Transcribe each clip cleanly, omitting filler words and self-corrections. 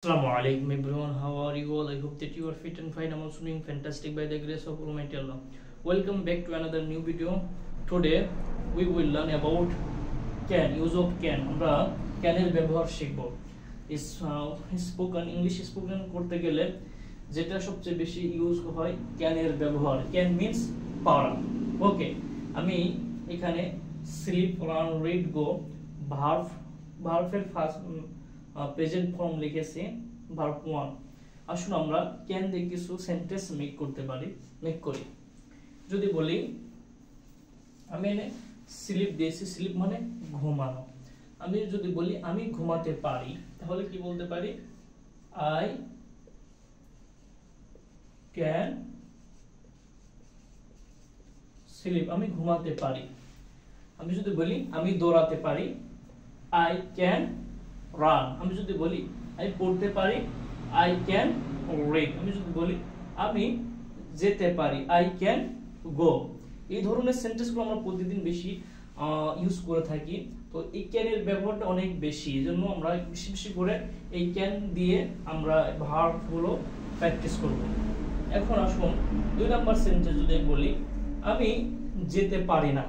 Assalamualaikum everyone, how are you all? I hope that you are fit and fine. I'm also doing fantastic by the grace of Almighty Allah. Welcome back to another new video. Today we will learn about can, use of can. আমরা can এর ব্যবহার শিখব। English spoken করতে গেলে যেটা সবচেয়ে বেশি use হয় can এর ব্যবহার। Can means পারা। ওকে, আমি এখানে sleep, run, read, go verb এর ফার্স্ট প্রেজেন্ট ফর্ম লিখেছি ভার্ব 1। আসুন আমরা ক্যান দিয়ে কিছু সেন্টেন্স মেক করি। যদি বলি আমি এনে স্লিপ দিয়েছি, স্লিপ মানে ঘুমানো। আমি যদি বলি আমি ঘুমাতে পারি, তাহলে কি বলতে পারি? আই ক্যান স্লিপ, আমি ঘুমাতে পারি। আমি যদি বলি আমি দৌড়াতে পারি, আই ক্যান রান। আমি যদি বলি আমি পড়তে পারি, আই ক্যান রিড। আমি যদি বলি আমি যেতে পারি, আই ক্যান গো। এই ধরনের সেন্টেন্সগুলো আমরা প্রতিদিন বেশি ইউজ করে থাকি। তো এই ক্যান এর ব্যবহারটা অনেক বেশি, এজন্য আমরা বেশি বেশি করে এই ক্যান দিয়ে আমরা ভার্বগুলো প্র্যাকটিস করব। এখন আসুন 2 নাম্বার সেন্টেন্স যদি বলি আমি যেতে পারি না,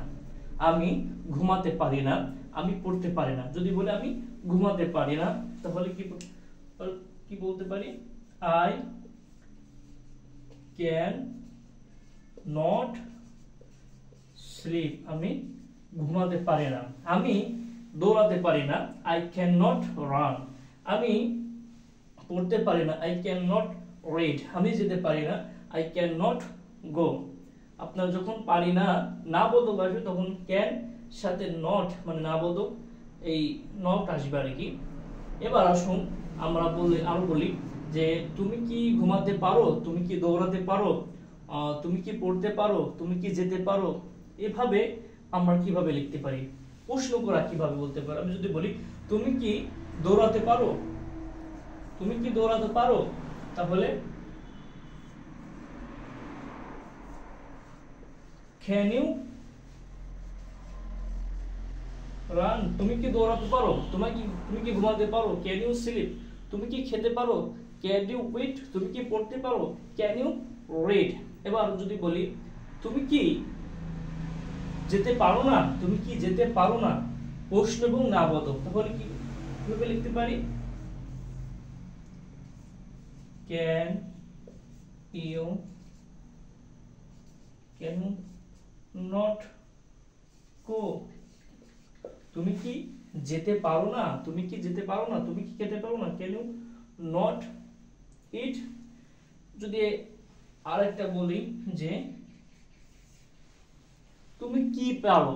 আমি ঘুমাতে পারি না, আমি পড়তে পারি না। যদি বলি আমি ঘুমাতে পারি না, তাহলে কি বলতে পারি? আই ক্যান নট স্লিপ, আমি ঘুমাতে পারি না। আমি দৌড়াতে পারি না, আই ক্যান নট রান। আমি পড়তে পারি না, আই ক্যান নট রিড। আমি যেতে পারি না, আই ক্যান নট গো। আপনার যখন পারি না না বোধক আসবে, তখন ক্যান সাথে নট মানে না বোধক এই নট আসবে আর কি। এবার আসুন আমরা বলি যে তুমি কি ঘুমাতে পারো, তুমি কি দৌড়াতে পারো, তুমি কি পড়তে পারো, তুমি কি যেতে পারো। এভাবে আমরা কিভাবে লিখতে পারি, প্রশ্ন করা কিভাবে বলতে পারি। আমি যদি বলি তুমি কি দৌড়াতে পারো, তুমি কি দৌড়াতে পারো, তাহলে ক্যান ইউ রান। তুমি কি দৌড়াতে পারো, তুমি কি ঘুমাতে পারো, ক্যান ইউ স্লিপ। তুমি কি খেতে পারো, ক্যান ইউ ইট। তুমি কি পড়তে পারো, ক্যান ইউ রিড। এবার যদি বলি তুমি কি যেতে পারো না, তুমি কি যেতে পারো না, প্রশ্ন এবং নাবোধক, তাহলে কি কিভাবে লিখতে পারি? Can you not go. তুমি কি যেতে পারো না, তুমি কি যেতে পারো না, তুমি কি খেতে পারো না, ক্যান ইউ নট ইট। যদি আরেকটা বলি যে তুমি কি পারো,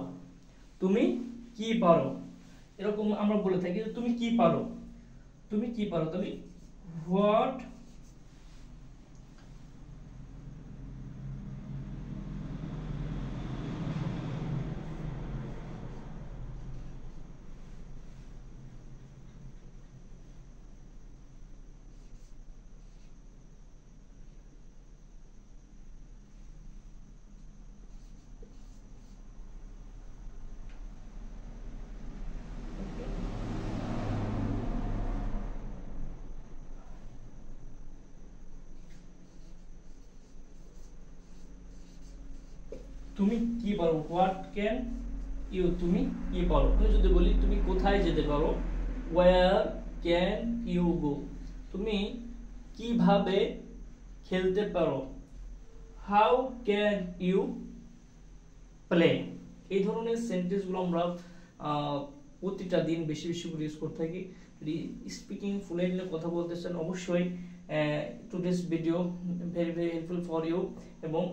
তুমি কি পারো, এরকম আমরা বলে থাকি যে তুমি কি পারো, তুমি কি পারো, তাহলে হোয়াট তুমি কি পারো, হোয়াট ক্যান ইউ, তুমি কি পারো। আমি যদি বলি তুমি কোথায় যেতে পারো, ওয়্যার ক্যান ইউ গো। তুমি কিভাবে খেলতে পারো, হাউ ক্যান ইউ প্লে। এই ধরনের সেন্টেন্সগুলো আমরা প্রতিটা দিন বেশি বেশি করে ইউজ করতে থাকি। যদি স্পিকিং ফ্লুয়েন্টলি কথা বলতে চান, অবশ্যই today's video very very helpful for you, এবং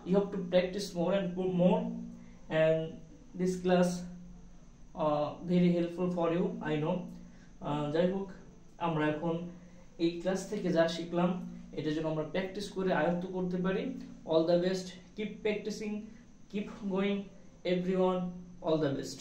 you have to practice more and more, and this class very helpful for you, I know. যাই হোক, আমরা এখন এই ক্লাস থেকে যা শিখলাম এটা যেন আমরা প্র্যাকটিস করে আয়ত্ত করতে পারি। All the best, keep practicing, keep going everyone, all the best.